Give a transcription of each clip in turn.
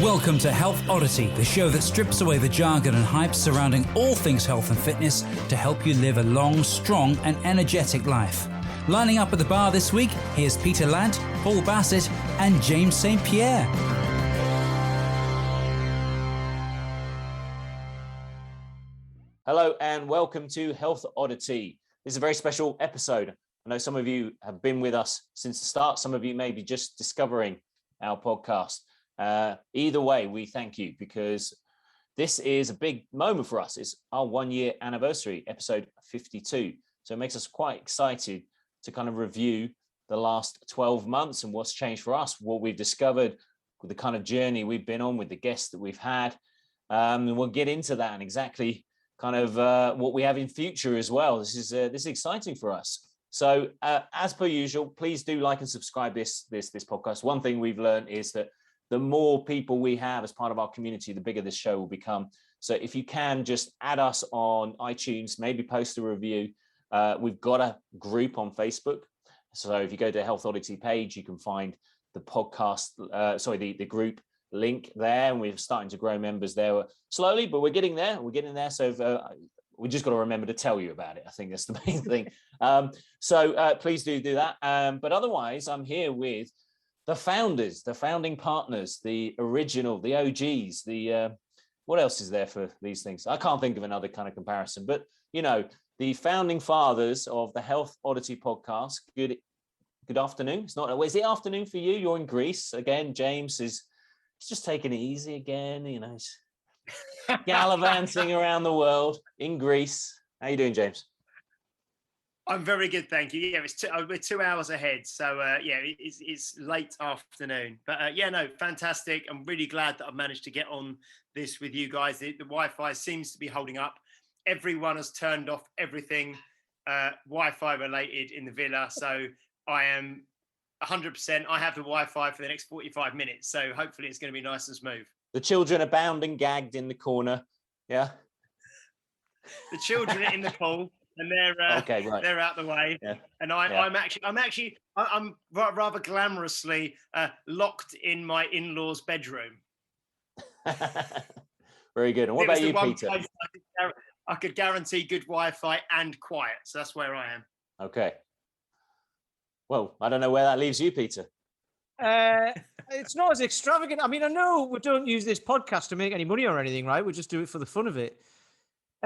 Welcome to Health Oddity, the show that strips away the jargon and hype surrounding all things health and fitness to help you live a long, strong and energetic life. Lining up at the bar this week, here's Peter Lant, Paul Bassett and James St. Pierre. Hello and welcome to Health Oddity. This is a very special episode. I know some of you have been with us since the start. Some of you may be just discovering our podcast. Either way, we thank you because this is a big moment for us. It's our 1-year anniversary, episode 52. So it makes us quite excited to kind of review the last 12 months and what's changed for us, what we've discovered, the kind of journey we've been on with the guests that we've had. And we'll get into that and exactly kind of what we have in future as well. This is exciting for us. So as per usual, please do like and subscribe this podcast. One thing we've learned is that the more people we have as part of our community, the bigger this show will become. So if you can just add us on iTunes, maybe post a review. We've got a group on Facebook. So if you go to the Health Oddity page, you can find the podcast, the group link there. And we're starting to grow members there slowly, but we're getting there. So we just got to remember to tell you about it. I think that's the main thing. So please do that. But otherwise, I'm here with the founders, the founding partners, the original, the OGs, what else is there for these things? I can't think of another kind of comparison, but the founding fathers of the Health Oddity podcast. Good afternoon. Is it afternoon for you? You're in Greece. Again, James is just taking it easy again, he's gallivanting around the world in Greece. How you doing, James? I'm very good, thank you. Yeah, we're 2 hours ahead, so it's late afternoon. But fantastic. I'm really glad that I've managed to get on this with you guys. The Wi-Fi seems to be holding up. Everyone has turned off everything Wi-Fi related in the villa, so I am 100%. I have the Wi-Fi for the next 45 minutes, so hopefully it's going to be nice and smooth. The children are bound and gagged in the corner. Yeah. The children are in the pool. And they're out the way, yeah. And I'm rather glamorously locked in my in-laws' bedroom. Very good. And what about you, Peter? I could guarantee good Wi-Fi and quiet, so that's where I am. Okay. Well, I don't know where that leaves you, Peter. It's not as extravagant. I mean, I know we don't use this podcast to make any money or anything, right? We just do it for the fun of it.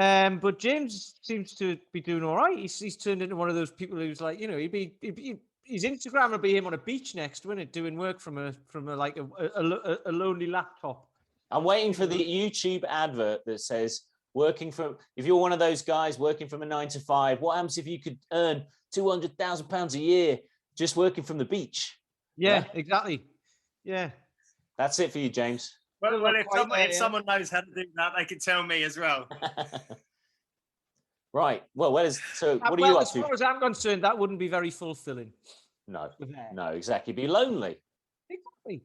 But James seems to be doing all right. He's turned into one of those people who's like, his Instagram will be him on a beach next, wouldn't it? Doing work from a lonely laptop. I'm waiting for the YouTube advert that says if you're one of those guys working from a 9 to 5, what happens if you could earn £200,000 a year just working from the beach? Yeah, exactly. Yeah. That's it for you, James. Well, if someone knows how to do that, they can tell me as well. Right. Well, what are you up to? As far as I'm concerned, that wouldn't be very fulfilling. No, exactly. Be lonely. Exactly.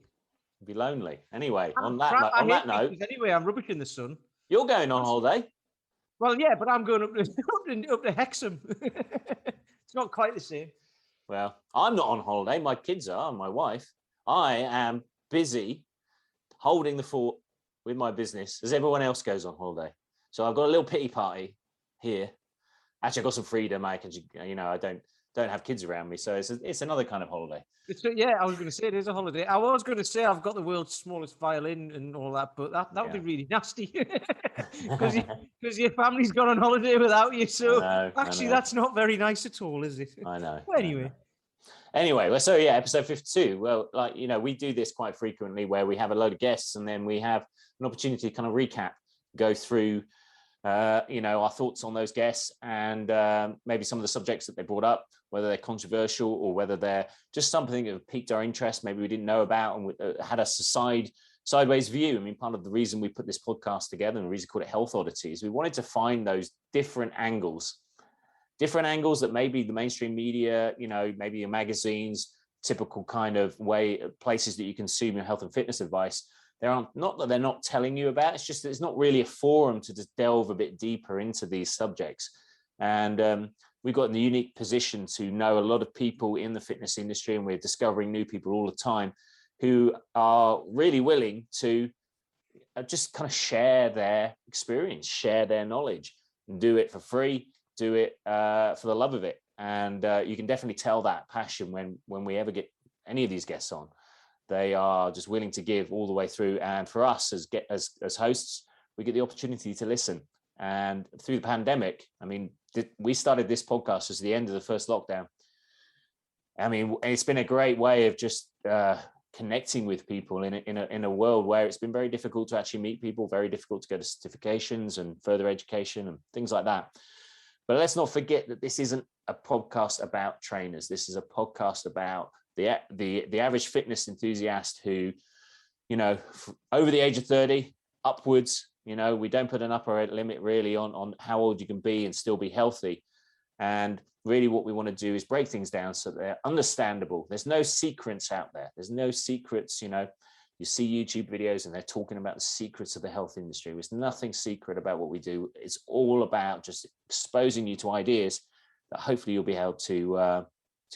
Be lonely. Anyway, on that note. Anyway, I'm rubbish in the sun. You're going on holiday. Well, yeah, but I'm going up to Hexham. It's not quite the same. Well, I'm not on holiday. My kids are, and my wife. I am busy holding the fort with my business as everyone else goes on holiday. So I've got a little pity party here. Actually, I've got some freedom. I don't have kids around me. So it's another kind of holiday. I was going to say it is a holiday. I was going to say I've got the world's smallest violin and all that, but that would be really nasty because your family's gone on holiday without you. So that's not very nice at all, is it? I know. Well, anyway. Anyway, so yeah, episode 52. Well, we do this quite frequently where we have a load of guests and then we have an opportunity to kind of recap, go through, our thoughts on those guests and maybe some of the subjects that they brought up, whether they're controversial or whether they're just something that piqued our interest, maybe we didn't know about and had us a sideways view. I mean, part of the reason we put this podcast together and the reason we called it Health Oddity is we wanted to find those different angles that maybe the mainstream media, maybe your magazines, typical kind of places that you consume your health and fitness advice. Not that they're not telling you about, it's just that it's not really a forum to just delve a bit deeper into these subjects. And we've got in the unique position to know a lot of people in the fitness industry, and we're discovering new people all the time who are really willing to just kind of share their experience, share their knowledge, and do it for free, do it for the love of it. And you can definitely tell that passion when we ever get any of these guests on. They are just willing to give all the way through. And for us as hosts, we get the opportunity to listen. And through the pandemic, I mean, we started this podcast as the end of the first lockdown. I mean, it's been a great way of just connecting with people in a world where it's been very difficult to actually meet people, very difficult to go to certifications and further education and things like that. But let's not forget that this isn't a podcast about trainers. This is a podcast about the average fitness enthusiast who, you know, over the age of 30 upwards. You know, we don't put an upper limit really on how old you can be and still be healthy. And really what we want to do is break things down so they're understandable. There's no secrets out there. There's no secrets, you know. You see YouTube videos and they're talking about the secrets of the health industry. There's nothing secret about what we do. It's all about just exposing you to ideas that hopefully you'll be able to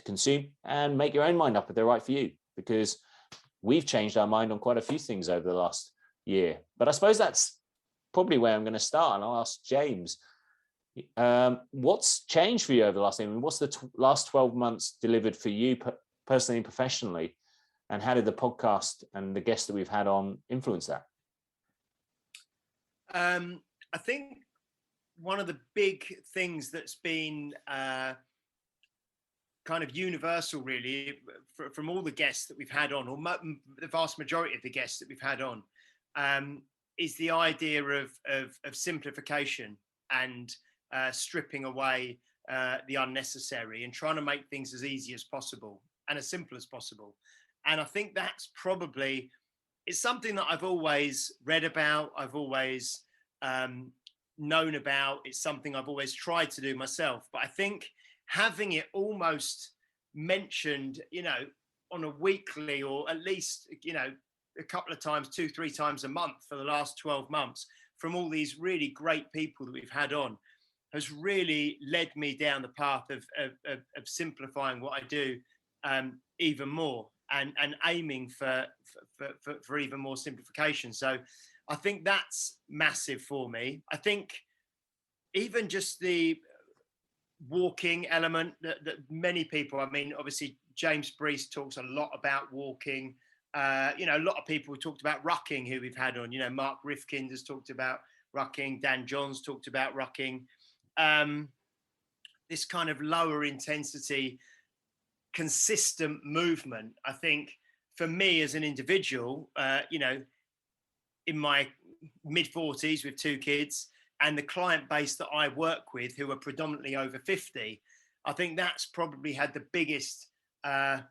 consume and make your own mind up if they're right for you, because we've changed our mind on quite a few things over the last year. But I suppose that's probably where I'm going to start, and I'll ask James, what's changed for you over the last year? I mean, what's the last 12 months delivered for you personally and professionally, and how did the podcast and the guests that we've had on influence that? I think one of the big things that's been kind of universal really from all the guests that we've had on, or the vast majority of the guests that we've had on, is the idea of simplification and stripping away the unnecessary and trying to make things as easy as possible and as simple as possible. And I think that's probably, it's something that I've always read about, I've always known about, it's something I've always tried to do myself. But I think having it almost mentioned, you know, on a weekly or at least, you know, a couple of times, 2-3 times a month for the last 12 months from all these really great people that we've had on has really led me down the path of simplifying what I do even more and aiming for even more simplification. So I think that's massive for me. I think even just the walking element that many people, I mean, obviously James Brees talks a lot about walking. You know, a lot of people talked about rucking who we've had on. You know, Mark Rifkind has talked about rucking. Dan Johns talked about rucking. This kind of lower intensity, consistent movement. I think for me as an individual, you know, in my mid 40s with 2 kids and the client base that I work with who are predominantly over 50, I think that's probably had the biggest, like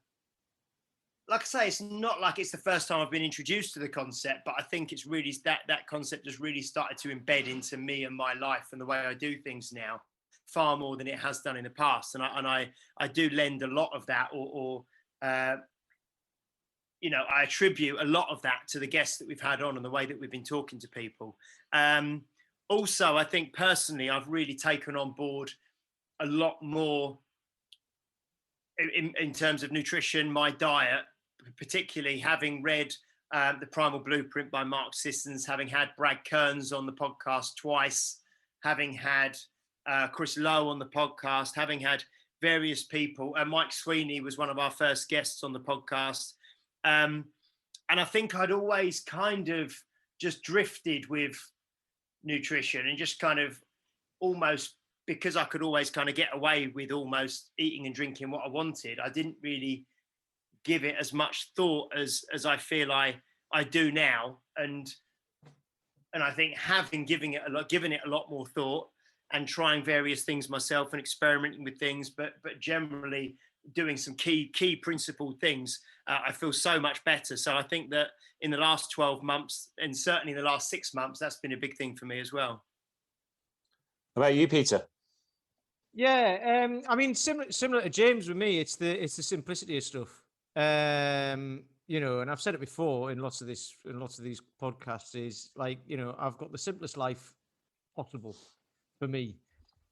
I say, it's not like it's the first time I've been introduced to the concept, but I think it's really that concept has really started to embed into me and my life and the way I do things now far more than it has done in the past. And I do lend a lot of that or you know, I attribute a lot of that to the guests that we've had on and the way that we've been talking to people. Also, I think personally, I've really taken on board a lot more in terms of nutrition, my diet, particularly having read The Primal Blueprint by Mark Sissons, having had Brad Kearns on the podcast twice, having had Chris Lowe on the podcast, having had various people. Mike Sweeney was one of our first guests on the podcast. And I think I'd always kind of just drifted with nutrition and just kind of almost, because I could always kind of get away with almost eating and drinking what I wanted, I didn't really give it as much thought as I feel I do now. And I think given it a lot more thought and trying various things myself and experimenting with things, but generally doing some key principled things, I feel so much better. So I think that in the last 12 months and certainly in the last 6 months, that's been a big thing for me as well. How about you, Peter? Yeah, I mean, similar to James with me, it's the simplicity of stuff. You know, and I've said it before in lots of these podcasts, is like, you know, I've got the simplest life possible for me,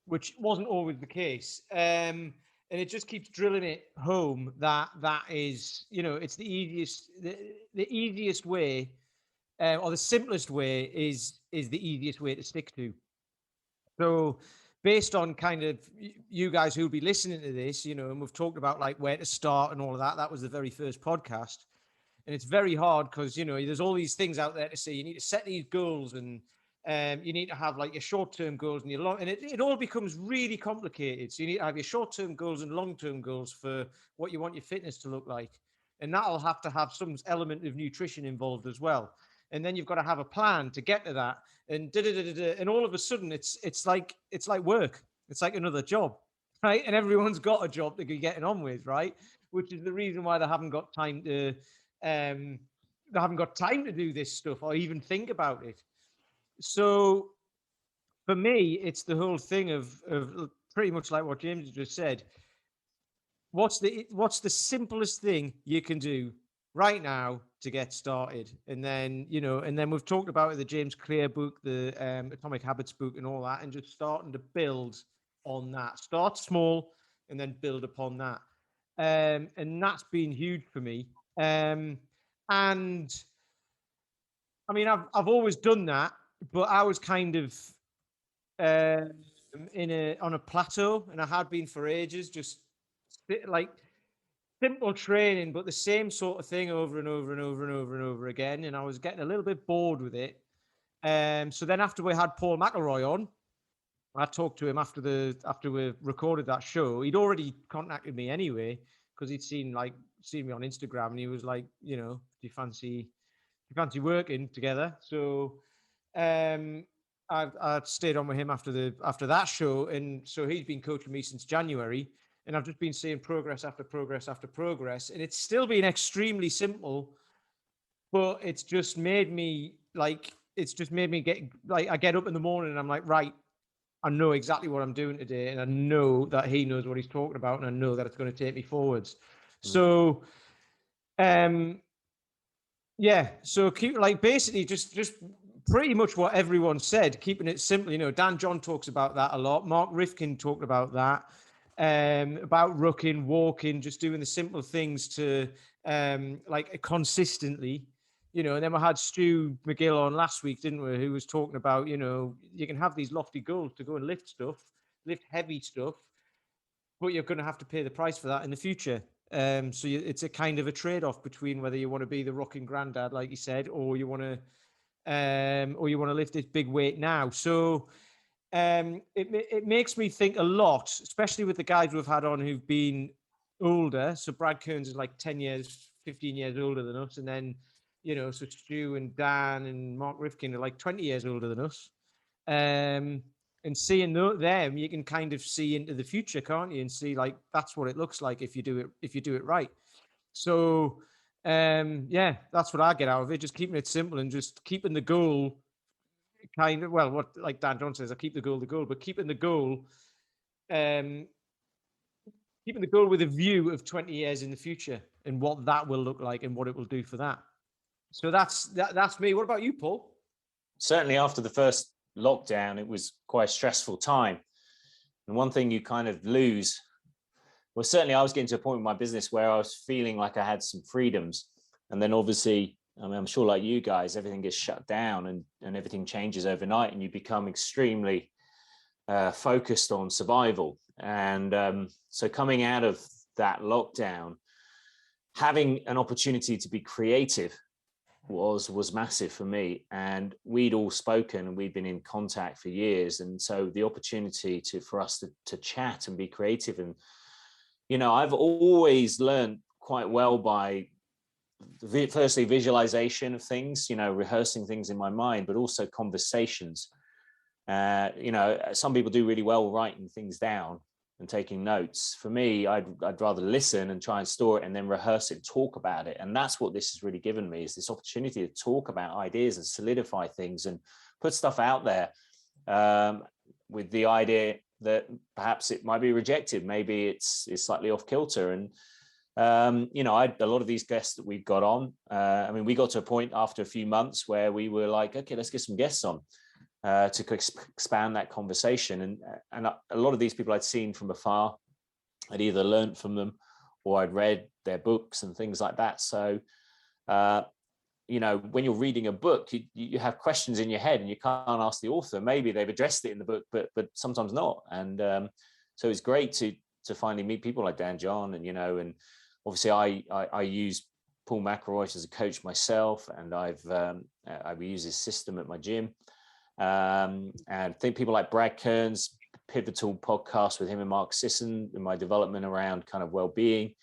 which wasn't always the case. And And it just keeps drilling it home that is, it's the easiest way, or the simplest way is the easiest way to stick to. So based on kind of you guys who'll be listening to this, and we've talked about like where to start and all of that. That was the very first podcast. And it's very hard because, there's all these things out there to say. You need to set these goals, and you need to have like your short-term goals and your long, and it all becomes really complicated. So you need to have your short-term goals and long-term goals for what you want your fitness to look like. And that'll have to have some element of nutrition involved as well. And then you've got to have a plan to get to that. And and all of a sudden it's like work. It's like another job, right? And everyone's got a job to be getting on with, right? Which is the reason why they haven't got time to do this stuff or even think about it. So for me, it's the whole thing of pretty much like what James just said. What's the simplest thing you can do right now to get started? And then, we've talked about the James Clear book, the Atomic Habits book and all that, and just starting to build on that. Start small and then build upon that. And that's been huge for me. And I mean, I've always done that, but I was kind of on a plateau, and I had been for ages, just like simple training, but the same sort of thing over and over and over and over and over again. And I was getting a little bit bored with it. So then after we had Paul McElroy on, I talked to him after we recorded that show. He'd already contacted me anyway, because he'd seen me on Instagram, and he was like, do you fancy working together? So I stayed on with him after that show, and so he's been coaching me since January, and I've just been seeing progress after progress after progress, and it's still been extremely simple, but it's just made me get like, I get up in the morning and I'm like, right, I know exactly what I'm doing today, and I know that he knows what he's talking about, and I know that it's going to take me forwards. So so keep basically just pretty much what everyone said, keeping it simple. Dan John talks about that a lot. Mark Rifkin talked about that, about rucking, walking, just doing the simple things to consistently, and then we had Stu McGill on last week, didn't we, who was talking about, you can have these lofty goals to go and lift heavy stuff, but you're going to have to pay the price for that in the future. So it's a kind of a trade-off between whether you want to be the rocking granddad, like you said, or you want to lift this big weight now. So it makes me think a lot, especially with the guys we've had on who've been older. So Brad Kearns is like 10 years, 15 years older than us. And then, so Stu and Dan and Mark Rifkin are like 20 years older than us. And seeing them, you can kind of see into the future, can't you? And see like, that's what it looks like if you do it right. So that's what I get out of it. Just keeping it simple and just keeping the goal what like Dan John says, I keep the goal, but keeping the goal with a view of 20 years in the future and what that will look like and what it will do for that. So that's me. What about you, Paul? Certainly after the first lockdown, it was quite a stressful time. And one thing you kind of lose, well, certainly I was getting to a point with my business where I was feeling like I had some freedoms. And then obviously, I mean, I'm sure like you guys, everything gets shut down and everything changes overnight, and you become extremely focused on survival. And so coming out of that lockdown, having an opportunity to be creative was massive for me. And we'd all spoken and we'd been in contact for years. And so the opportunity for us to chat and be creative. And, I've always learned quite well by firstly visualization of things, rehearsing things in my mind, but also conversations. Some people do really well writing things down and taking notes. For me, I'd rather listen and try and store it and then rehearse it, talk about it. And that's what this has really given me, is this opportunity to talk about ideas and solidify things and put stuff out there, with the idea that perhaps it might be rejected. Maybe it's slightly off kilter. And, a lot of these guests that we've got on, we got to a point after a few months where we were like, okay, let's get some guests on. To expand that conversation. And a lot of these people I'd seen from afar, I'd either learned from them or I'd read their books and things like that. So, you know, when you're reading a book, you have questions in your head and you can't ask the author. Maybe they've addressed it in the book, but sometimes not. And so it's great to finally meet people like Dan John, and, you know, and obviously I use Paul McElroy as a coach myself, and I've used his system at my gym. And I think people like Brad Kearns, pivotal podcast with him and Mark Sisson in my development around kind of well-being.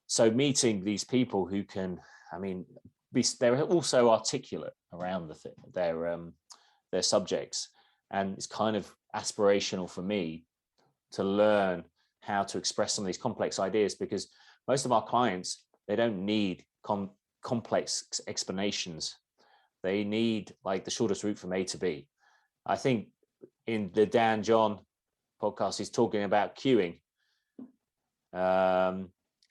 So meeting these people who can, I mean, they're also articulate around their subjects, and it's kind of aspirational for me to learn how to express some of these complex ideas, because most of our clients, they don't need complex explanations. They need like the shortest route from A to B. I think in the Dan John podcast, he's talking about queuing. And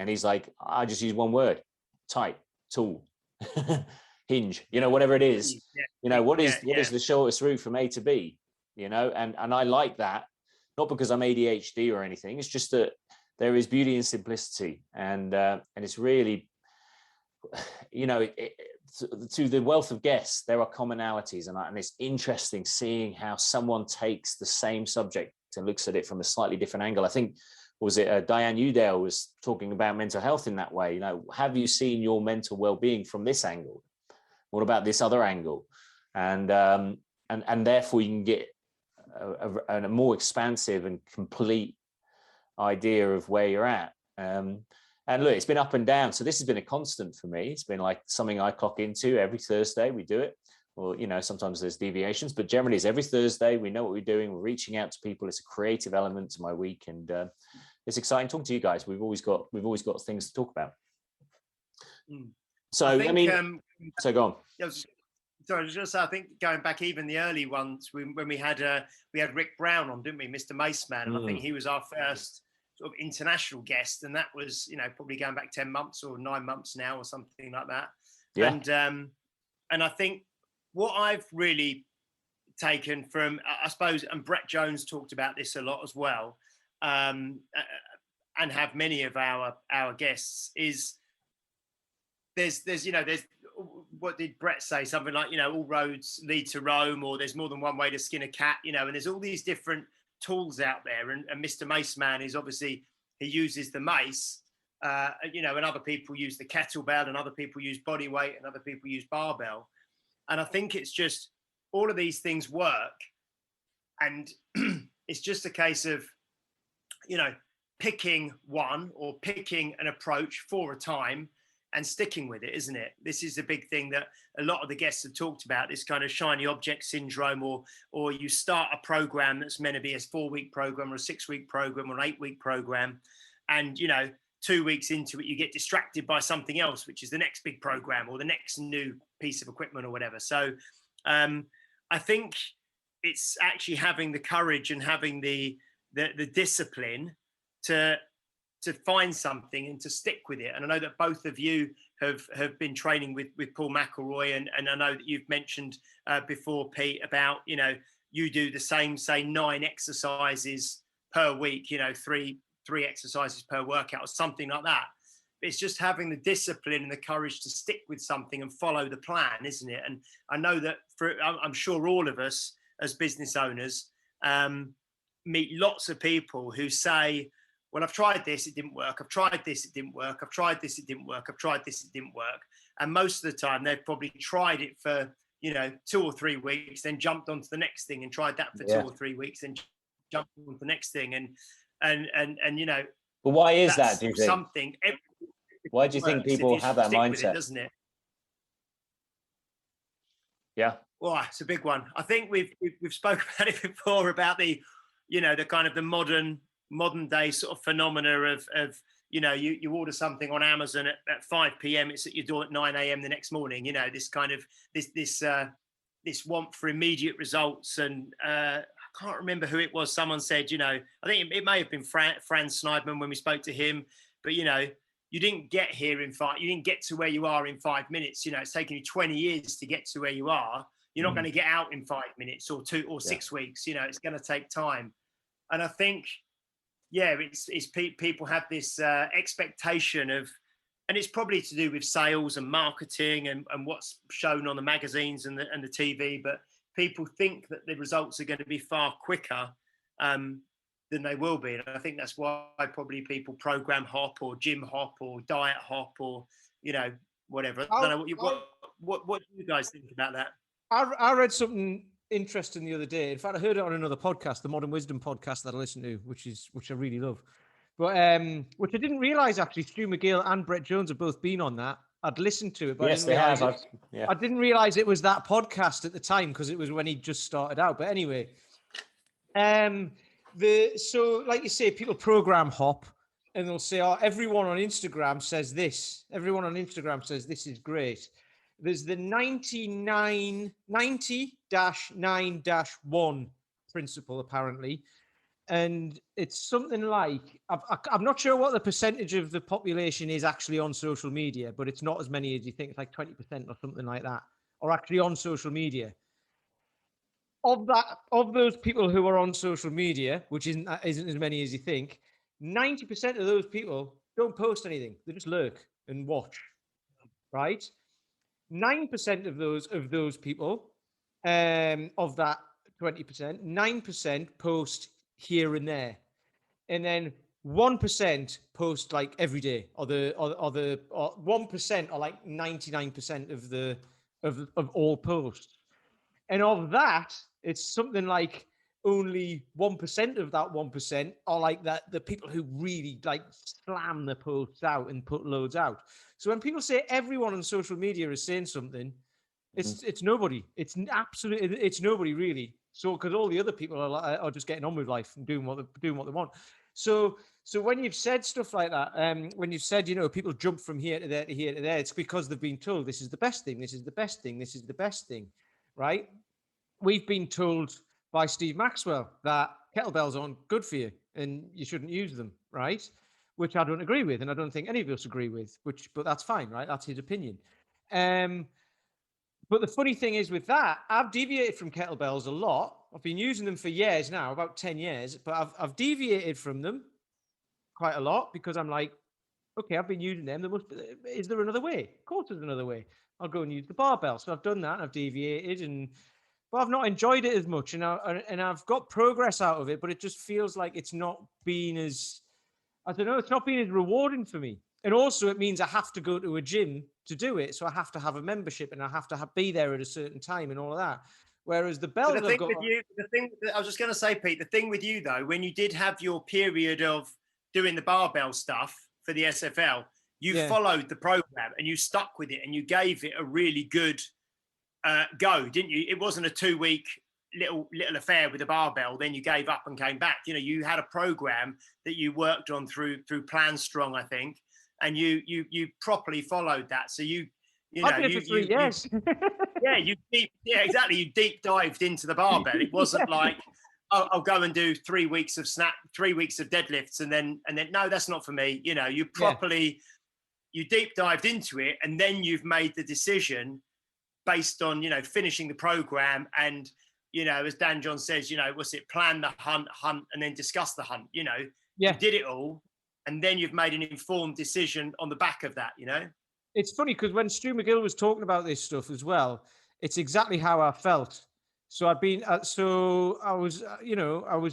he's like, I just use one word: type, tool, hinge, you know, whatever it is. You know, what is the shortest route from A to B? You know, and I like that, not because I'm ADHD or anything. It's just that there is beauty in simplicity, and it's really, you know, to the wealth of guests, there are commonalities, and it's interesting seeing how someone takes the same subject and looks at it from a slightly different angle. I think, was it Diane Udale was talking about mental health in that way? You know, have you seen your mental well-being from this angle? What about this other angle? And therefore you can get a more expansive and complete idea of where you're at. And look, it's been up and down. So this has been a constant for me. It's been like something I clock into every Thursday. We do it. Well, you know, sometimes there's deviations, but generally it's every Thursday. We know what we're doing. We're reaching out to people. It's a creative element to my week, and it's exciting talking to you guys. We've always got things to talk about. So I mean, so go on. Sorry, I was just say, I think going back even the early ones when we had Rick Brown on, didn't we, Mr. Maceman, and I think he was our first sort of international guest, and that was, you know, probably going back 10 months or 9 months now or something like that. Yeah. And I think what I've really taken from, I suppose, and Brett Jones talked about this a lot as well, and have many of our guests, is there's what did Brett say? Something like, you know, all roads lead to Rome, or there's more than one way to skin a cat, you know, and there's all these different tools out there. And Mr. Maceman is obviously, he uses the mace, you know, and other people use the kettlebell, and other people use body weight, and other people use barbell. And I think it's just all of these things work. And it's just a case of, you know, picking one or picking an approach for a time and sticking with it, isn't it? This is a big thing that a lot of the guests have talked about, this kind of shiny object syndrome, or you start a program that's meant to be a 4-week program or a 6-week program or an 8-week program. And, you know, 2 weeks into it, you get distracted by something else, which is the next big program or the next new piece of equipment or whatever. So I think it's actually having the courage and having the discipline to find something and to stick with it. And I know that both of you have been training with Paul McElroy, and I know that you've mentioned before, Pete, about, you know, you do the same, say 9 exercises per week, you know, three exercises per workout or something like that. It's just having the discipline and the courage to stick with something and follow the plan, isn't it? And I know that I'm sure all of us as business owners meet lots of people who say, well, I've tried this, it didn't work. I've tried this, it didn't work. I've tried this, it didn't work. I've tried this, it didn't work. And most of the time they've probably tried it for, you know, 2 or 3 weeks, then jumped onto the next thing and tried that for 2 or 3 weeks, then jumped onto the next thing. And you know. But why is that, do you think? Something. Why do you think people have that mindset? It, doesn't it? Yeah. Well, it's a big one. I think we've spoken about it before, about the, you know, the kind of the modern day sort of phenomena of you know, you order something on Amazon at 5 p.m. it's at your door at 9 a.m. the next morning. You know, this kind of this want for immediate results. And I can't remember who it was. Someone said, you know, I think it may have been Franz Sneidman when we spoke to him, but, you know, you didn't get here you didn't get to where you are in 5 minutes. You know, it's taken you 20 years to get to where you are. You're not going to get out in 5 minutes or 2 or 6 weeks. You know, it's going to take time. And I think yeah, people have this expectation of, and it's probably to do with sales and marketing and what's shown on the magazines and the TV, but people think that the results are going to be far quicker than they will be. And I think that's why probably people program hop or gym hop or diet hop or, whatever. I don't know what do you guys think about that? I read something interesting the other day. In fact, I heard it on another podcast, the Modern Wisdom podcast that I listen to, which I really love. But which I didn't realize actually, Stu McGill and Brett Jones have both been on that. I'd listened to it, but yes, they have. I didn't realize it was that podcast at the time because it was when he just started out. But anyway, so like you say, people program hop and they'll say, "Oh, everyone on Instagram says this. Everyone on Instagram says this is great." There's the 90-9-1 principle apparently. And it's something like, I'm not sure what the percentage of the population is actually on social media, but it's not as many as you think. It's like 20% or something like that, or actually on social media. Of those people who are on social media, which isn't as many as you think, 90% of those people don't post anything. They just lurk and watch, right? 9% of those people, of that 20%, 9% post here and there, and then 1% post like every day, or 1% are like 99% of all posts, and of that, it's something like only 1% of that 1% are like that the people who really like slam the posts out and put loads out. So when people say everyone on social media is saying something, it's nobody. It's nobody really. So because all the other people are just getting on with life and doing what they want. So when you've said stuff like that, when you've said, people jump from here to there to here to there, it's because they've been told this is the best thing, this is the best thing, this is the best thing, right? We've been told by Steve Maxwell that kettlebells aren't good for you and you shouldn't use them, right? Which I don't agree with, and I don't think any of us agree with. But that's fine, right? That's his opinion. But the funny thing is with that, I've deviated from kettlebells a lot. I've been using them for years now, about 10 years, but I've deviated from them quite a lot because I'm like, okay, I've been using them. Is there another way? Of course there's another way. I'll go and use the barbell. So I've done that and I've deviated, but I've not enjoyed it as much. And I've got progress out of it, but it just feels like it's not been as, I don't know, it's not been as rewarding for me. And also it means I have to go to a gym to do it. So I have to have a membership and I have to be there at a certain time and all of that. Whereas the bells, the thing I was just going to say, Pete, the thing with you though, when you did have your period of doing the barbell stuff for the SFL, you followed the program and you stuck with it and you gave it a really good go, didn't you? It wasn't a 2-week little affair with a barbell, then you gave up and came back. You had a program that you worked on through Plan Strong, I think, and you properly followed that. So you did it for 3 years. Exactly. You deep dived into the barbell. It wasn't like, I'll go and do 3 weeks of 3 weeks of deadlifts and then no, that's not for me. You properly you deep dived into it, and then you've made the decision based on finishing the program and as Dan John says, what's it, plan the hunt, and then discuss the hunt. You did it all, and then you've made an informed decision on the back of that. It's funny because when Stu McGill was talking about this stuff as well, it's exactly how I felt. So I was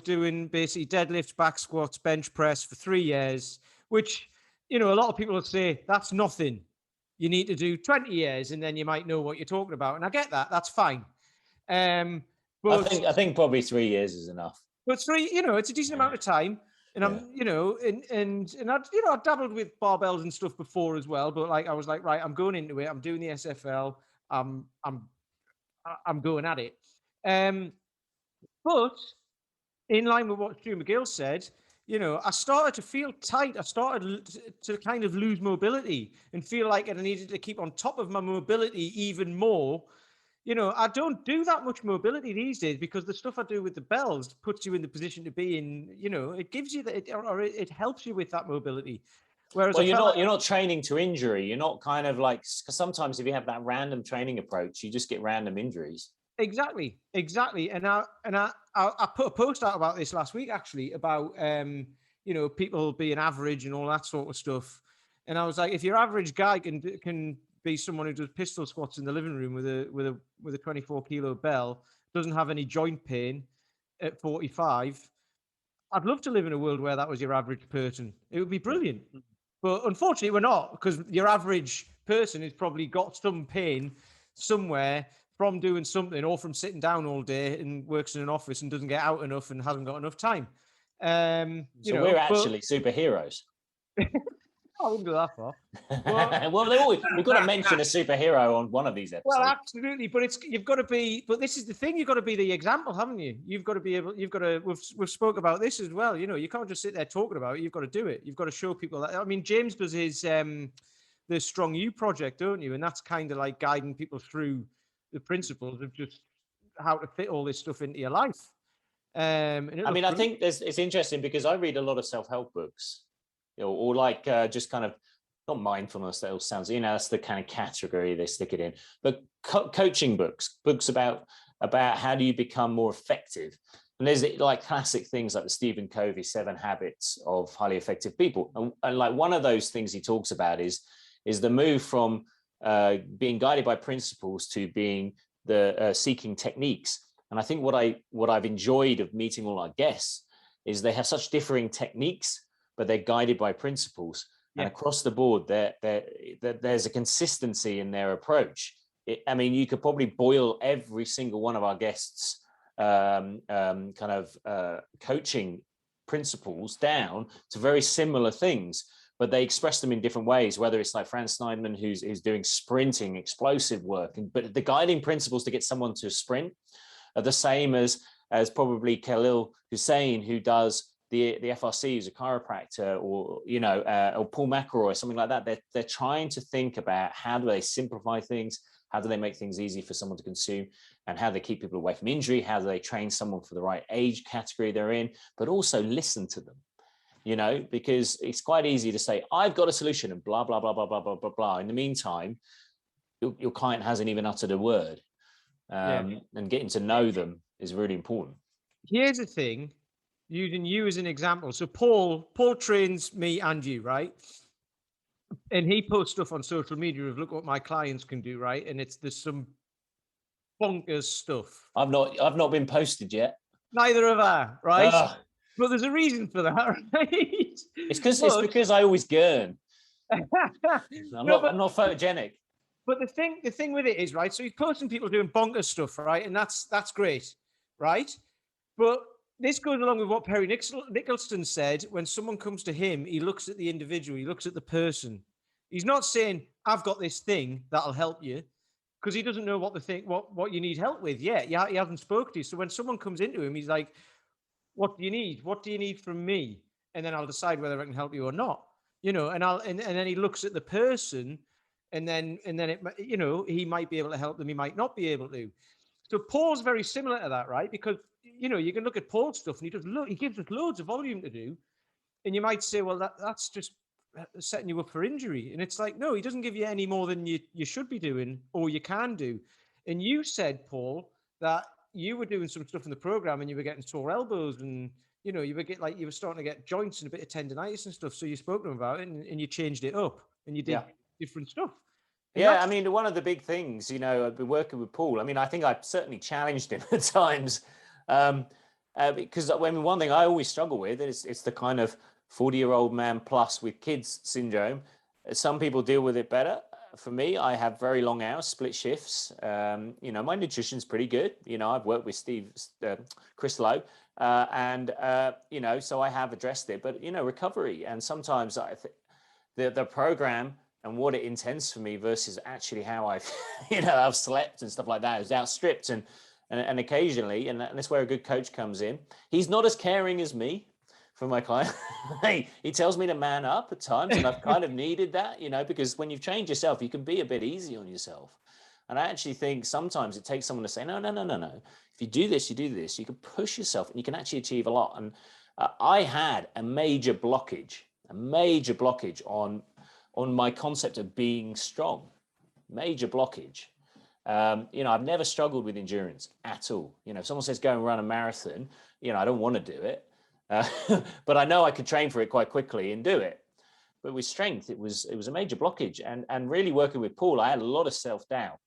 doing basically deadlifts, back squats, bench press for 3 years, which a lot of people would say that's nothing. You need to do 20 years and then you might know what you're talking about. And I get that. That's fine. But I think probably 3 years is enough. But 3, it's a decent amount of time. And I'm, and I dabbled with barbells and stuff before as well. But I was like, right, I'm going into it. I'm doing the SFL. I'm going at it. But in line with what Stu McGill said, I started to feel tight. I started to kind of lose mobility and feel like I needed to keep on top of my mobility even more. I don't do that much mobility these days because the stuff I do with the bells puts you in the position to be in, it gives you that, or it helps you with that mobility. Whereas you're not training to injury. You're not kind of like, because sometimes if you have that random training approach, you just get random injuries. Exactly. And I put a post out about this last week, actually, about, people being average and all that sort of stuff. And I was like, if your average guy can be someone who does pistol squats in the living room with a 24 kilo bell, doesn't have any joint pain at 45, I'd love to live in a world where that was your average person. It would be brilliant. But unfortunately, we're not, because your average person has probably got some pain somewhere from doing something or from sitting down all day and works in an office and doesn't get out enough and hasn't got enough time. So we're actually superheroes. I wouldn't go that far. Well, we've got to mention a superhero on one of these episodes. Well, absolutely, but you've got to be. But this is the thing: you've got to be the example, haven't you? You've got to be able. You've got to. We've spoke about this as well. You can't just sit there talking about it. You've got to do it. You've got to show people that. I mean, James does his the Strong You project, don't you? And that's kind of like guiding people through the principles of just how to fit all this stuff into your life. I think it's interesting because I read a lot of self-help books. Or like just kind of not mindfulness. That all sounds, that's the kind of category they stick it in. But coaching books about how do you become more effective. And there's like classic things like the Stephen Covey 7 Habits of Highly Effective People. And like one of those things he talks about is the move from being guided by principles to being the seeking techniques. And I think what I've enjoyed of meeting all our guests is they have such differing techniques, but they're guided by principles. Yeah. And across the board, there's a consistency in their approach. You could probably boil every single one of our guests' coaching principles down to very similar things, but they express them in different ways, whether it's like Franz Sneidman, who's doing sprinting, explosive work. But the guiding principles to get someone to sprint are the same as probably Khalil Hussein, who does the FRC, who's a chiropractor, or Paul McElroy, something like that. They're trying to think about how do they simplify things, how do they make things easy for someone to consume, and how they keep people away from injury, how do they train someone for the right age category they're in, but also listen to them, because it's quite easy to say, I've got a solution and blah, blah, blah, blah, blah, blah, blah, blah. In the meantime, your client hasn't even uttered a word. And getting to know them is really important. Here's the thing. Using you as an example. So Paul trains me and you, right? And he posts stuff on social media of look what my clients can do, right? And there's some bonkers stuff. I've not been posted yet. Neither have I, right? But there's a reason for that, right? It's because I always gurn. I'm not photogenic. But the thing with it is, right? So he's posting people doing bonkers stuff, right? And that's great, right? But this goes along with what Perry Nicholson said. When someone comes to him, he looks at the individual, he looks at the person. He's not saying, I've got this thing that'll help you, because he doesn't know what you need help with yet. He hasn't spoken to you. So when someone comes into him, he's like, what do you need? What do you need from me? And then I'll decide whether I can help you or not. And then he looks at the person, and then he might be able to help them, he might not be able to. So Paul's very similar to that, right? Because you can look at Paul's stuff and he gives us loads of volume to do. And you might say, well, that's just setting you up for injury. And it's like, no, he doesn't give you any more than you should be doing or you can do. And you said, Paul, that you were doing some stuff in the program and you were getting sore elbows and, you were starting to get joints and a bit of tendonitis and stuff. So you spoke to him about it and you changed it up and you did different stuff. And one of the big things, I've been working with Paul. I think I've certainly challenged him at times. Because one thing I always struggle with is it's the kind of 40-year-old man plus with kids syndrome. Some people deal with it better. For me, I have very long hours, split shifts. My nutrition's pretty good. I've worked with Chris Lowe, so I have addressed it. But recovery, and sometimes the program and what it intends for me versus actually how I've slept and stuff like that is outstripped. And occasionally, and that's where a good coach comes in. He's not as caring as me for my client. He tells me to man up at times, and I've kind of needed that, because when you've trained yourself, you can be a bit easy on yourself. And I actually think sometimes it takes someone to say, no. If you do this, you can push yourself and you can actually achieve a lot. And I had a major blockage on my concept of being strong, major blockage. I've never struggled with endurance at all. If someone says go and run a marathon, I don't want to do it. But I know I could train for it quite quickly and do it. But with strength, it was a major blockage. And really working with Paul, I had a lot of self-doubt.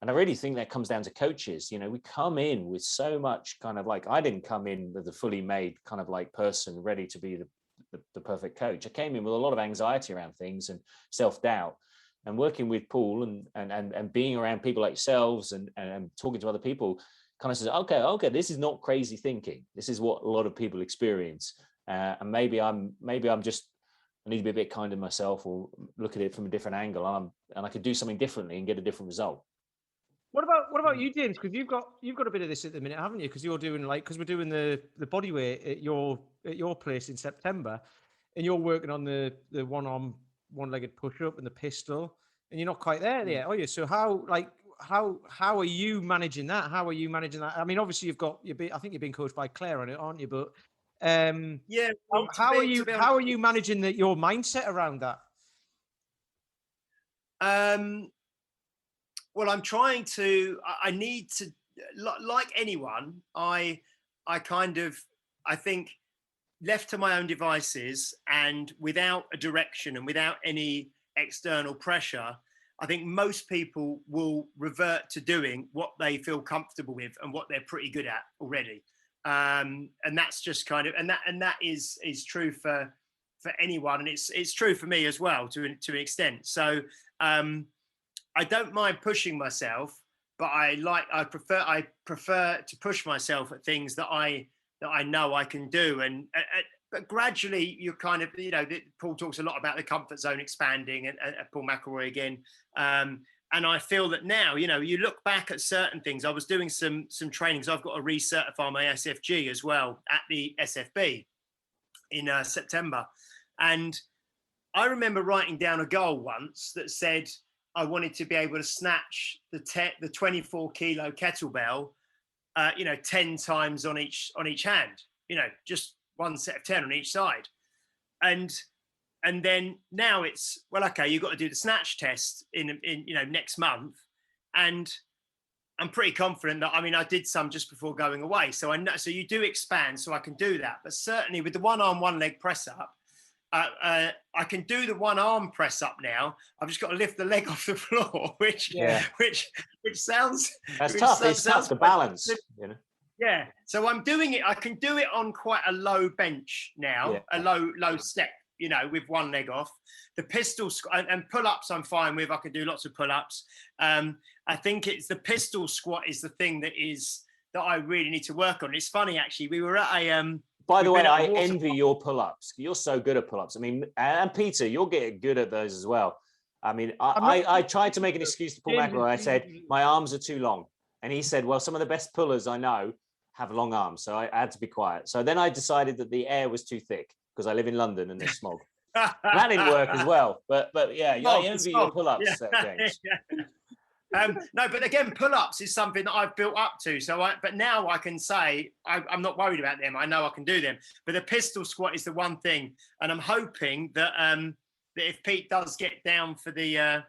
And I really think that comes down to coaches. You know, we come in with so much kind of like, I didn't come in with a fully made kind of like person ready to be the perfect coach. I came in with a lot of anxiety around things and self-doubt. And working with Paul and being around people like yourselves and talking to other people kind of says, okay, this is not crazy thinking. This is what a lot of people experience. And maybe I'm just, I need to be a bit kind to myself or look at it from a different angle. And I could do something differently and get a different result. What about you, James? Because you've got a bit of this at the minute, haven't you? Because you're doing because we're doing the body weight at your place in September, and you're working on the one-legged push-up and the pistol, and you're not quite there yet, are you? So how are you managing that? How are you managing that? I mean, obviously I think you've been coached by Claire on it, aren't you? But yeah, how are you managing your mindset around that? Well, I'm trying to. I need to, like anyone. I think, left to my own devices and without a direction and without any external pressure, I think most people will revert to doing what they feel comfortable with and what they're pretty good at already. And that's just kind of, and that is true for anyone, and it's true for me as well to an extent. So I don't mind pushing myself, but I prefer to push myself at things that I know I can do, but gradually you're kind of, Paul talks a lot about the comfort zone expanding, and Paul McElroy again. And I feel that now, you look back at certain things. I was doing some trainings. I've got to recertify my SFG as well at the SFB in September. And I remember writing down a goal once that said I wanted to be able to snatch the 24 kilo kettlebell, 10 times on each hand, just one set of 10 on each side. And then now it's, well, okay, you've got to do the snatch test in next month. And I'm pretty confident that, I did some just before going away. So I know, so you do expand, so I can do that. But certainly with the one arm, one leg press up, I can do the one arm press up now. I've just got to lift the leg off the floor, which sounds, that's tough. It's tough to balance, Yeah. So I'm doing it. I can do it on quite a low bench now, a low step, with one leg off. The pistol and pull-ups I'm fine with. I can do lots of pull-ups. I think it's the pistol squat is the thing that I really need to work on. It's funny, actually. We were at a by the way, I envy your pull-ups. You're so good at pull-ups. And Peter, you're getting good at those as well. I tried to make an excuse to Paul McElroy. I said, my arms are too long. And he said, well, some of the best pullers I know have long arms. So I had to be quiet. So then I decided that the air was too thick because I live in London and there's smog. That didn't work as well. But yeah, I envy your pull-ups, James. No, but again, pull-ups is something that I've built up to. But now I can say I'm not worried about them. I know I can do them. But the pistol squat is the one thing, and I'm hoping that that if Pete does get down for the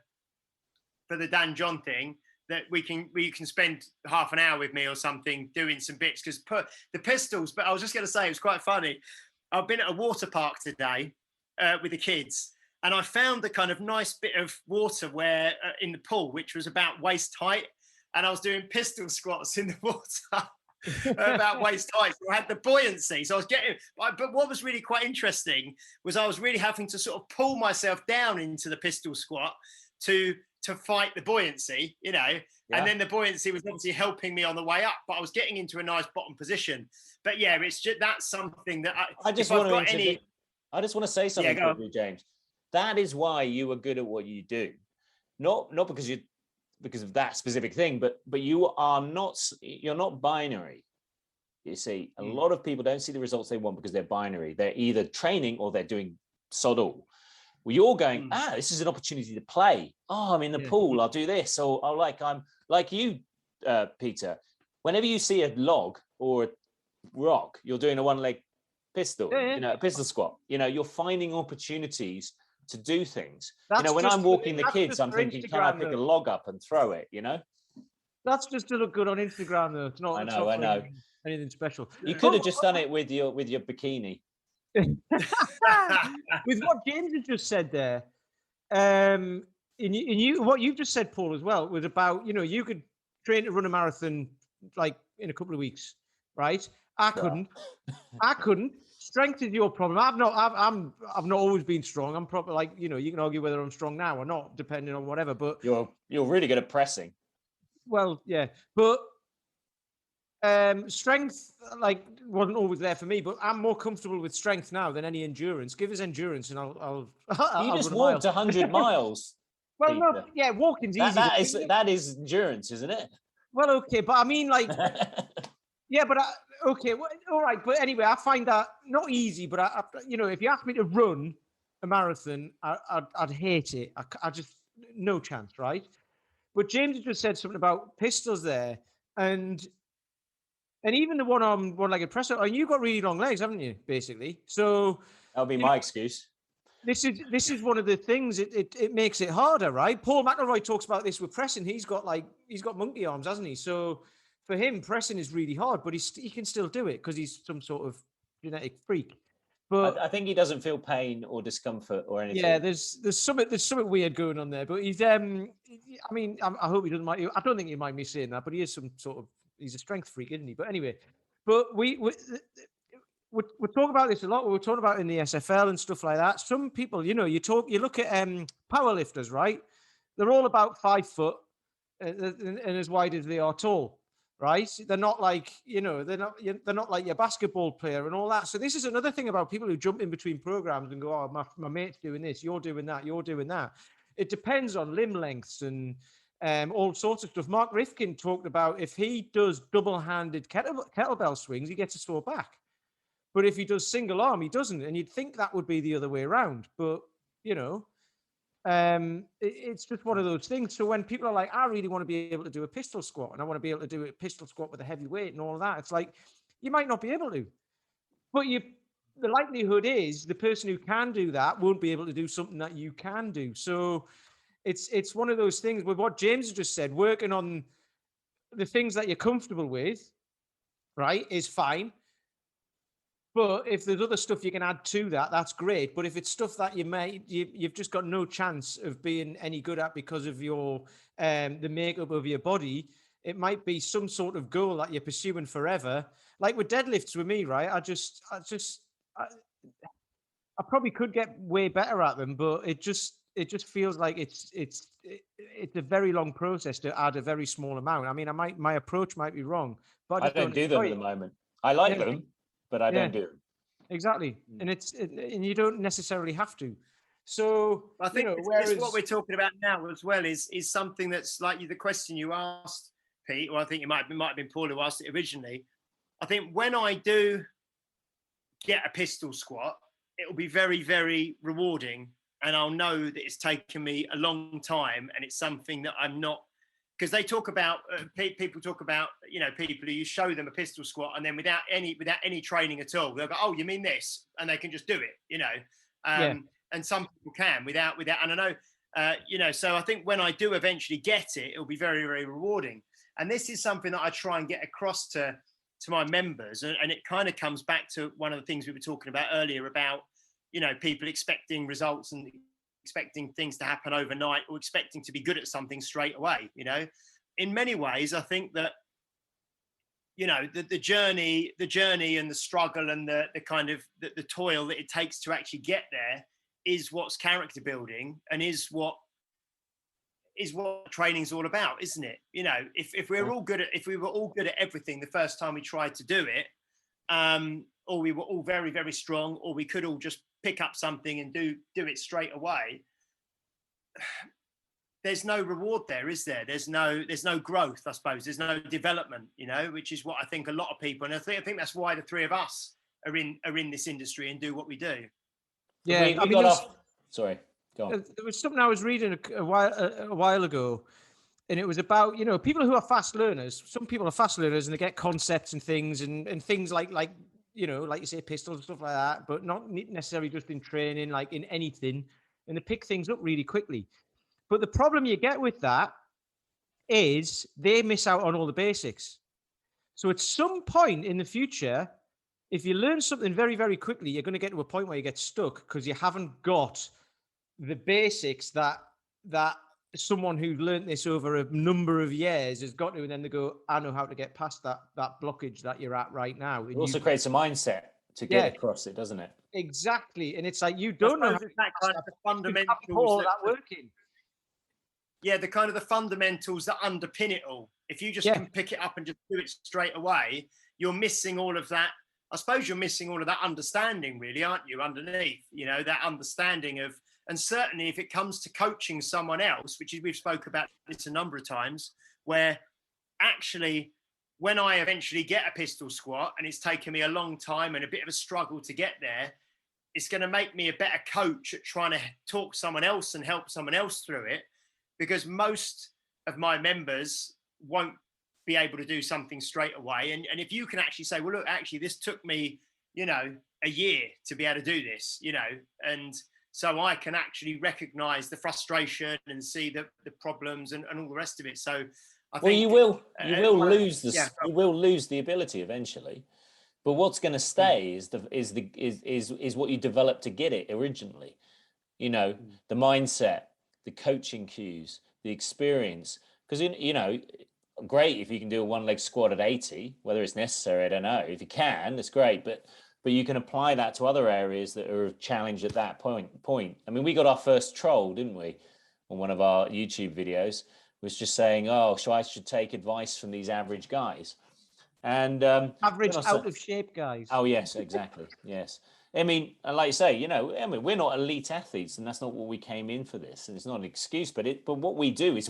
Dan John thing, that we can spend half an hour with me or something doing some bits, because the pistols. But I was just going to say, it was quite funny. I've been at a water park today with the kids. And I found the kind of nice bit of water where in the pool, which was about waist height. And I was doing pistol squats in the water about waist height. So I had the buoyancy. So I was but what was really quite interesting was I was really having to sort of pull myself down into the pistol squat to fight the buoyancy, And then the buoyancy was obviously helping me on the way up, but I was getting into a nice bottom position. But yeah, it's just, that's something that I just want to say something quickly, James. That is why you are good at what you do, not because of that specific thing, but you're not binary. You see, a lot of people don't see the results they want because they're binary. They're either training or they're doing sod all. Well, you're going, this is an opportunity to play. Oh, I'm in the pool. I'll do this. Or I'm like you, Peter. Whenever you see a log or a rock, you're doing a one-leg pistol, a pistol squat. You're finding opportunities to do things. When I'm walking the kids, I'm thinking, can I pick a log up and throw it? That's just to look good on Instagram, though. It's not. I know. anything special. You could have just done it with your bikini. With what James has just said there, and you what you've just said, Paul, as well, was about, you could train to run a marathon like in a couple of weeks, right? I couldn't. Strength is your problem. I've not always been strong. I'm probably like, you can argue whether I'm strong now or not, depending on whatever. But you're really good at pressing. Well, yeah, but strength wasn't always there for me. But I'm more comfortable with strength now than any endurance. Give us endurance, and I'll You just walked 100 miles. Well, no, yeah, walking's easy. That is endurance, isn't it? Well, okay, but I mean, like, yeah, but okay, well, all right, but anyway, I find that not easy. But if you ask me to run a marathon, I'd hate it. I just no chance, right? But James just said something about pistols there, and even the one-legged presser. And you've got really long legs, haven't you? Basically, so that'll be my excuse. This is one of the things. It makes it harder, right? Paul McElroy talks about this with pressing. He's got monkey arms, hasn't he? So for him, pressing is really hard, but he can still do it because he's some sort of genetic freak. But I think he doesn't feel pain or discomfort or anything. Yeah, there's something weird going on there. But he's I mean, I hope he doesn't mind. I don't think he mind me saying that, but he is some sort of, he's a strength freak, isn't he? But anyway, but we're talking about this a lot. We're talking about in the SFL and stuff like that. Some people, you look at powerlifters, right? They're all about 5 foot and as wide as they are tall, right? They're not like, they're not like your basketball player and all that. So this is another thing about people who jump in between programs and go, oh, my mate's doing this, you're doing that, you're doing that. It depends on limb lengths and all sorts of stuff. Mark Rifkin talked about if he does double-handed kettlebell swings, he gets a sore back. But if he does single arm, he doesn't. And you'd think that would be the other way around. But, it's just one of those things. So when people are like, I really want to be able to do a pistol squat, and I want to be able to do a pistol squat with a heavy weight and all of that, it's like, you might not be able to. But the likelihood is the person who can do that won't be able to do something that you can do. So it's one of those things with what James just said, working on the things that you're comfortable with, right, is fine. But if there's other stuff you can add to that, that's great. But if it's stuff that you've just got no chance of being any good at because of your the makeup of your body, it might be some sort of goal that you're pursuing forever. Like with deadlifts with me, right? I probably could get way better at them, but it just feels like it's a very long process to add a very small amount. I mean, my approach might be wrong, but I don't do them at the moment. I like them, but I don't do them. Exactly, and and you don't necessarily have to. So I think it's what we're talking about now as well is something that's like the question you asked, Pete, or I think it might have been Paul who asked it originally. I think when I do get a pistol squat, it will be very, very rewarding, and I'll know that it's taken me a long time, and it's something that I'm not. Because they talk about people talk about people who you show them a pistol squat and then without any training at all they'll go, oh, you mean this, and they can just do it, and some people can without and I know so I think when I do eventually get it, it'll be very, very rewarding. And this is something that I try and get across to my members, and it kind of comes back to one of the things we were talking about earlier about people expecting results and expecting things to happen overnight or expecting to be good at something straight away. In many ways, I think that, the journey and the struggle and the kind of the toil that it takes to actually get there is what's character building and is what training's all about, isn't it? If we were all good at everything the first time we tried to do it, or we were all very, very strong, or we could all just pick up something and do it straight away, there's no reward there, is there? There's no growth, I suppose. There's no development, which is what I think a lot of people, and I think that's why the three of us are in this industry and do what we do. Yeah, we got off. Sorry, go on. There was something I was reading a while ago, and it was about people who are fast learners. Some people are fast learners and they get concepts and things and things like you say, pistols and stuff like that, but not necessarily just in training, like in anything, and they pick things up really quickly. But the problem you get with that is they miss out on all the basics. So at some point in the future, if you learn something very, very quickly, you're going to get to a point where you get stuck because you haven't got the basics that someone who learned this over a number of years has got to, and then they go, I know how to get past that blockage that you're at right now. It also creates a mindset to get across it, doesn't it? Exactly. And it's like, you don't know how it's that kind of the fundamentals all that working. Yeah, the kind of the fundamentals that underpin it all. If you just can pick it up and just do it straight away, you're missing all of that. I suppose you're missing all of that understanding, really, aren't you, underneath, that understanding of, and certainly if it comes to coaching someone else, which is, we've spoke about this a number of times, where actually when I eventually get a pistol squat, and it's taken me a long time and a bit of a struggle to get there, it's going to make me a better coach at trying to talk someone else and help someone else through it, because most of my members won't be able to do something straight away. And if you can actually say, well, look, actually, this took me, a year to be able to do this, and so I can actually recognize the frustration and see the problems and all the rest of it. So I think you will lose you will lose the ability eventually, but what's going to stay is what you developed to get it originally. The mindset, the coaching cues, the experience, because great if you can do a one-leg squat at 80, whether it's necessary, I don't know. If you can, that's great, but you can apply that to other areas that are challenged at that point. I mean, we got our first troll, didn't we, on one of our YouTube videos, was just saying, oh, so I should take advice from these average guys. And average out of shape guys. Oh, yes, exactly. Yes. I mean, and like you say, we're not elite athletes, and that's not what we came in for this. And it's not an excuse, but what we do is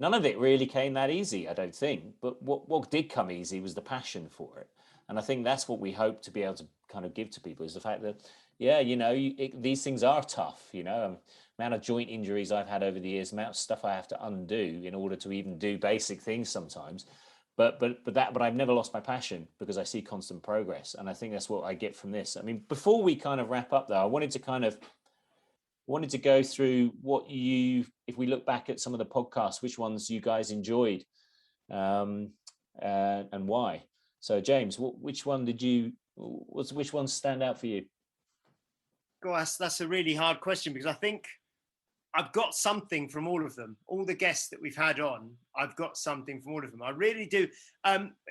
none of it really came that easy, I don't think. But what did come easy was the passion for it. And I think that's what we hope to be able to kind of give to people, is the fact that, these things are tough, amount of joint injuries I've had over the years, amount of stuff I have to undo in order to even do basic things sometimes. But I've never lost my passion because I see constant progress. And I think that's what I get from this. I mean, before we kind of wrap up though, I wanted to go through if we look back at some of the podcasts, which ones you guys enjoyed and why. So James, which ones stand out for you? Gosh, that's a really hard question, because I think I've got something from all of them. All the guests that we've had on, I've got something from all of them. I really do.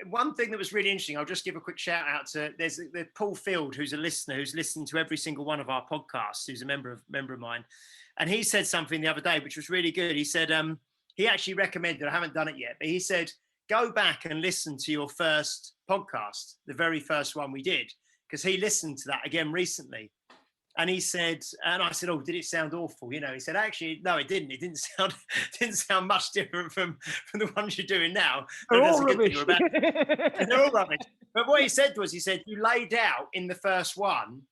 One thing that was really interesting, I'll just give a quick shout out to, there's Paul Field, who's a listener, who's listened to every single one of our podcasts, who's a member of mine. And he said something the other day, which was really good. He said, he actually recommended, I haven't done it yet, but he said, go back and listen to your first podcast, the very first one we did, because he listened to that again recently. And he said, and I said, oh, did it sound awful? He said, actually, no, it didn't. It didn't sound much different from the ones you're doing now. They're all rubbish. They're all rubbish. But what he said, you laid out in the first one,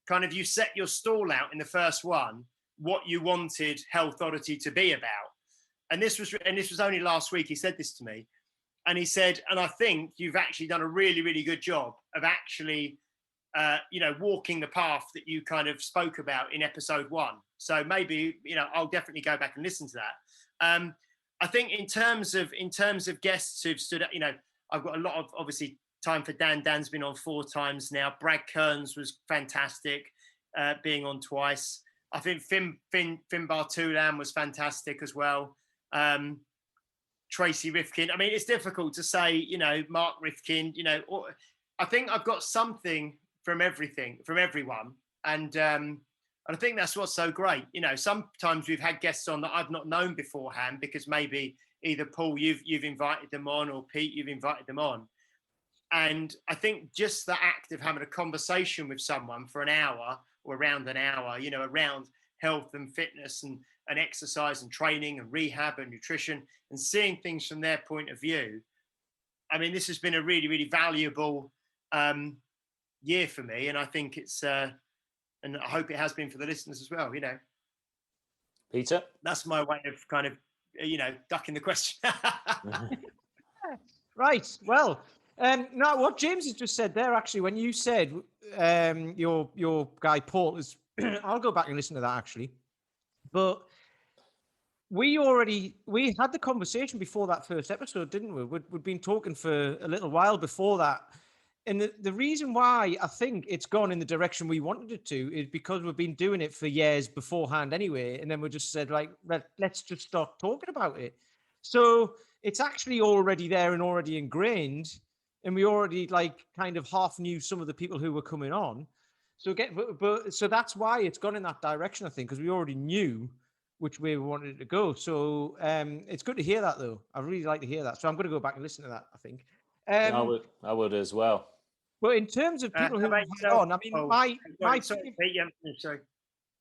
kind of, you set your stall out in the first one, what you wanted Health Oddity to be about. And this was only last week he said this to me. And he said, and I think you've actually done a really, really good job of actually walking the path that you kind of spoke about in episode 1. So maybe, I'll definitely go back and listen to that. I think in terms of guests who've stood up, I've got a lot of, obviously, time for Dan. Dan's been on 4 times now. Brad Kearns was fantastic, being on twice. I think Finn Bartoulan was fantastic as well. Tracy Rifkin. I mean, it's difficult to say, Mark Rifkin, I think I've got something from everyone. And I think that's what's so great. Sometimes we've had guests on that I've not known beforehand, because maybe either Paul, you've invited them on, or Pete, you've invited them on. And I think just the act of having a conversation with someone for an hour or around an hour, around health and fitness and exercise and training and rehab and nutrition, and seeing things from their point of view. I mean, this has been a really, really valuable year for me, and I think it's and I hope it has been for the listeners as well. Peter, that's my way of kind of ducking the question. Right. Well, now what James has just said there, actually, when you said your guy Paul is, I'll go back and listen to that actually, but we had the conversation before that first episode, didn't we? We'd been talking for a little while before that. And the reason why I think it's gone in the direction we wanted it to is because we've been doing it for years beforehand anyway. And then we just said, like, let's just start talking about it. So it's actually already there and already ingrained. And we already like kind of half knew some of the people who were coming on. So so that's why it's gone in that direction, I think, because we already knew which way we wanted it to go. So it's good to hear that, though. I really like to hear that. So I'm going to go back and listen to that, I think. I would as well. But in terms of people how who about had yourself, on, I mean, Paul? Sorry, Pete, yeah, sorry.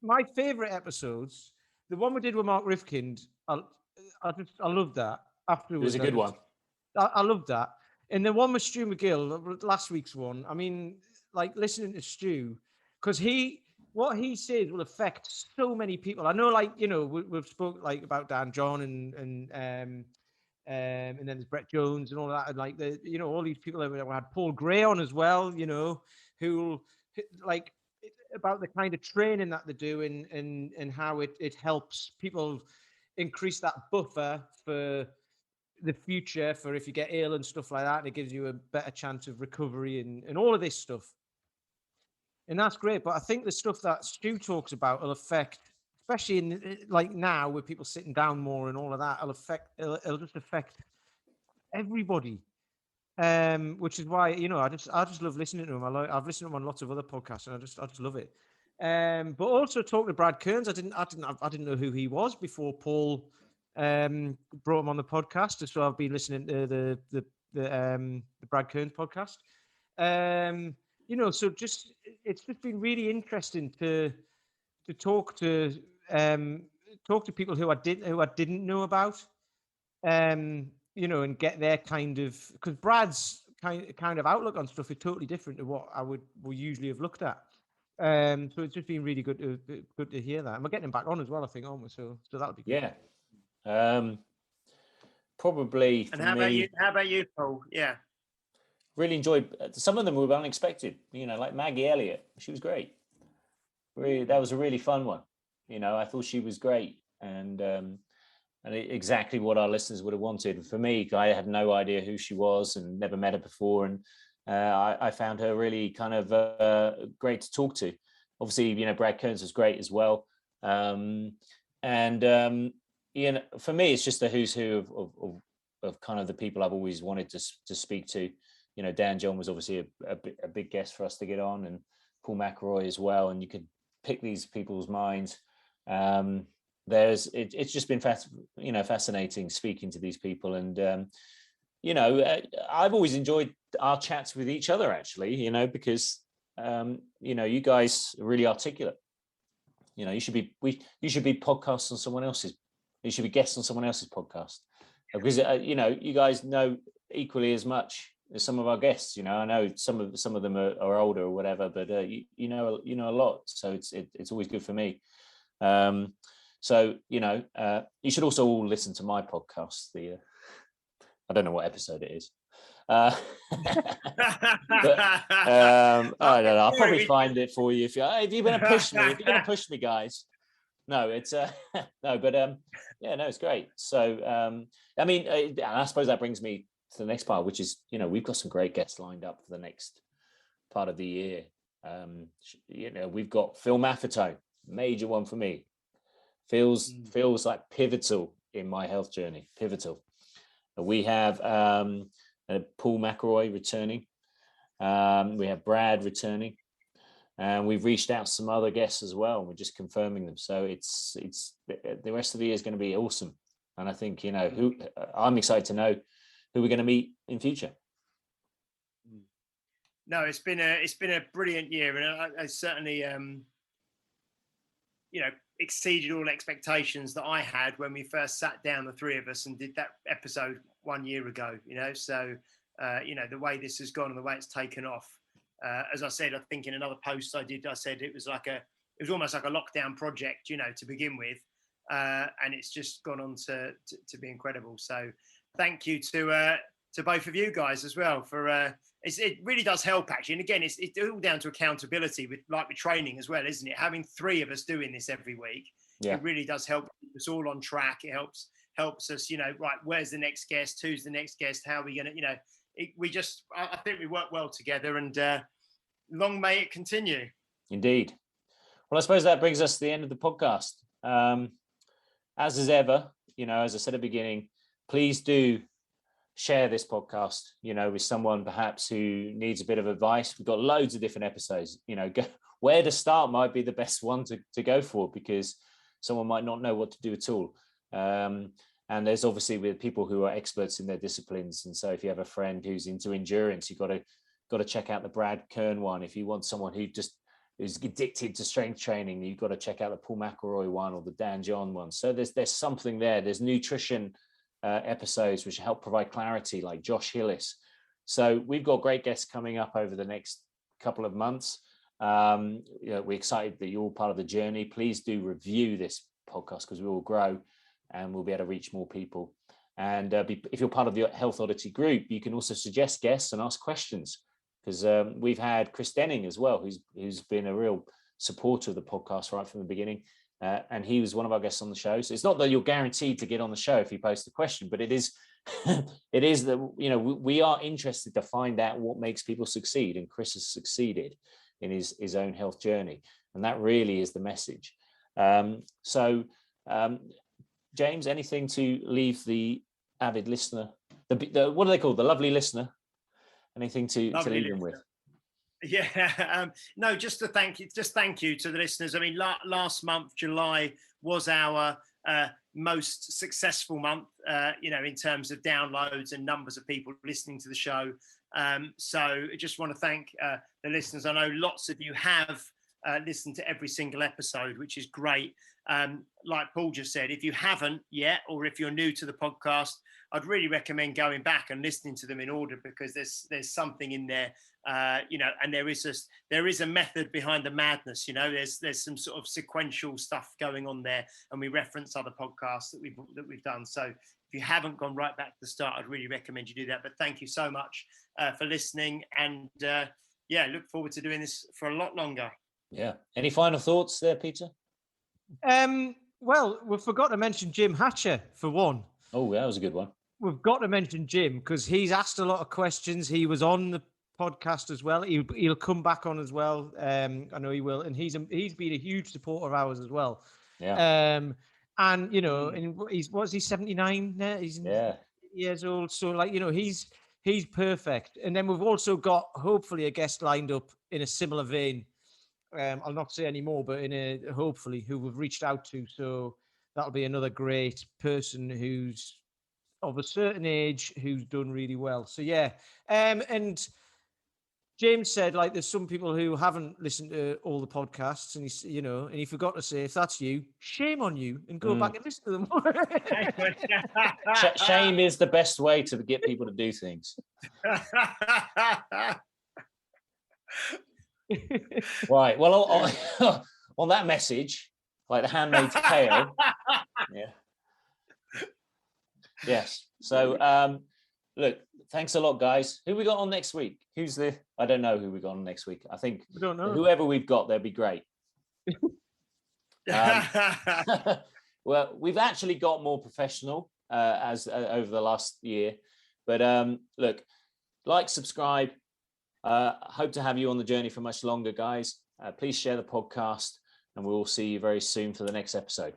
my favorite episodes, the one we did with Mark Rifkind, I loved that. It Afterwards, was a good one. I loved that. And the one with Stu McGill, last week's one, I mean, like listening to Stu, because what he says will affect so many people. I know, like, you know, we've spoke like about Dan John and then there's Brett Jones and all that, and like all these people that we had Paul Gray on as well, you know, who like about the kind of training that they do and how it helps people increase that buffer for the future, for if you get ill and stuff like that, and it gives you a better chance of recovery and all of this stuff. And that's great. But I think the stuff that Stu talks about will affect, especially in like now with people sitting down more and all of that, it'll just affect everybody. Which is why, you know, I just love listening to him. I've listened to him on lots of other podcasts, and I just love it. But also talking to Brad Kearns, I didn't know who he was before Paul brought him on the podcast. So I've been listening to the Brad Kearns podcast. You know, so it's just been really interesting to talk to people who I didn't know about. You know, and get their kind of, because Brad's kind of outlook on stuff is totally different to what I would usually have looked at. So it's just been really good to hear that, and we're getting him back on as well, I think, aren't we? So that'll be good. Yeah. Probably. And how about you, Paul? Yeah. Really enjoyed. Some of them were unexpected. You know, like Maggie Elliott. She was great. Really, that was a really fun one. You know, I thought she was great, and exactly what our listeners would have wanted. For me, I had no idea who she was and never met her before, and I found her really kind of great to talk to. Obviously, you know, Brad Kearns was great as well, and you know, for me, it's just a who's who of kind of the people I've always wanted to speak to. You know, Dan John was obviously a big guest for us to get on, and Paul McElroy as well, and you could pick these people's minds. It's just been fascinating speaking to these people, and you know, I've always enjoyed our chats with each other, actually, you know, because you know, you guys are really articulate. You know, you should be podcasts on someone else's. You should be guests on someone else's podcast, because you know, you guys know equally as much as some of our guests. You know, I know some of them are older or whatever, but you know a lot, so it's always good for me. So, you know, you should also all listen to my podcast. I don't know what episode it is. But, I don't know. I'll probably find it for you if you're going to push me. If you're going to push me, guys. No, it's no, but yeah, no, it's great. So, I mean, and I suppose that brings me to the next part, which is, you know, we've got some great guests lined up for the next part of the year. You know, we've got Phil Maffetone, major one for me. Feels like pivotal in my health journey. Pivotal. We have Paul McElroy returning. We have Brad returning, and we've reached out to some other guests as well. We're just confirming them. So it's the rest of the year is going to be awesome. And I think, you know, I'm excited to know who we're going to meet in future. No, it's been a brilliant year, and I certainly you know, exceeded all expectations that I had when we first sat down, the three of us, and did that episode 1 year ago, you know. So you know, the way this has gone and the way it's taken off, as I said, I think in another post I said it was almost like a lockdown project, you know, to begin with, and it's just gone on to be incredible. So thank you to both of you guys as well for it really does help, actually. And again, it's all down to accountability with training as well, isn't it? Having three of us doing this every week, it really does help keep us all on track. It helps us, right, where's the next guest? Who's the next guest? How are we going to, I think we work well together, and long may it continue. Indeed. Well, I suppose that brings us to the end of the podcast. As is ever, as I said at the beginning, please do share this podcast, with someone perhaps who needs a bit of advice. We've got loads of different episodes, where to start might be the best one to go for, because someone might not know what to do at all. And there's obviously with people who are experts in their disciplines. And so if you have a friend who's into endurance, you've got to check out the Brad Kern one. If you want someone who's addicted to strength training, you've got to check out the Paul McElroy one or the Dan John one. So there's something there. There's nutrition episodes which help provide clarity, like Josh Hillis. So we've got great guests coming up over the next couple of months. We're excited that you're all part of the journey. Please do review this podcast, because we will grow and we'll be able to reach more people. And if you're part of the Health Oddity group, you can also suggest guests and ask questions, because we've had Chris Denning as well, who's been a real supporter of the podcast right from the beginning. And he was one of our guests on the show. So it's not that you're guaranteed to get on the show if you post a question, but it is that, we are interested to find out what makes people succeed. And Chris has succeeded in his own health journey. And that really is the message. James, anything to leave the avid listener, the what do they call the lovely listener? Anything to leave them with? Yeah, no, just thank you to the listeners. I mean, last month, July, was our most successful month, in terms of downloads and numbers of people listening to the show. So I just want to thank the listeners. I know lots of you have listened to every single episode, which is great. Like Paul just said, if you haven't yet, or if you're new to the podcast, I'd really recommend going back and listening to them in order, because there's something in there, and there is a method behind the madness. There's some sort of sequential stuff going on there, and we reference other podcasts that we've done. So if you haven't gone right back to the start, I'd really recommend you do that. But thank you so much for listening, and look forward to doing this for a lot longer. Yeah. Any final thoughts there, Peter? Well, we forgot to mention Jim Hatcher for one. Oh, that was a good one. We've got to mention Jim, because he's asked a lot of questions. He was on the podcast as well. He'll come back on as well. I know he will, and he's been a huge supporter of ours as well. Yeah. And he's 79 now. He's years old. So he's perfect. And then we've also got hopefully a guest lined up in a similar vein. I'll not say any more, but hopefully who we've reached out to. So that'll be another great person who's of a certain age who's done really well. So yeah. And James said, there's some people who haven't listened to all the podcasts, and he forgot to say, if that's you, shame on you, and go back and listen to them. Shame is the best way to get people to do things. Right. Well, on that message, like the Handmaid's Tale. Yeah. Yes. So, look, thanks a lot, guys. Who we got on next week? I don't know who we got on next week. I think we don't know. Whoever we've got, they'll be great. Well, we've actually got more professional as over the last year, but look, subscribe. Hope to have you on the journey for much longer, guys. Please share the podcast, and we'll see you very soon for the next episode.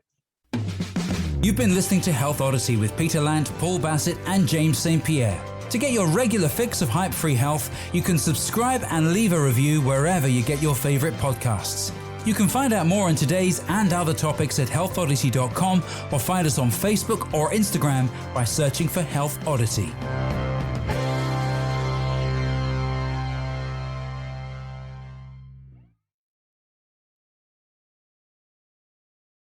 You've been listening to Health Odyssey with Peter Lant, Paul Bassett, and James St. Pierre. To get your regular fix of hype-free health, you can subscribe and leave a review wherever you get your favorite podcasts. You can find out more on today's and other topics at healthodyssey.com, or find us on Facebook or Instagram by searching for Health Oddity.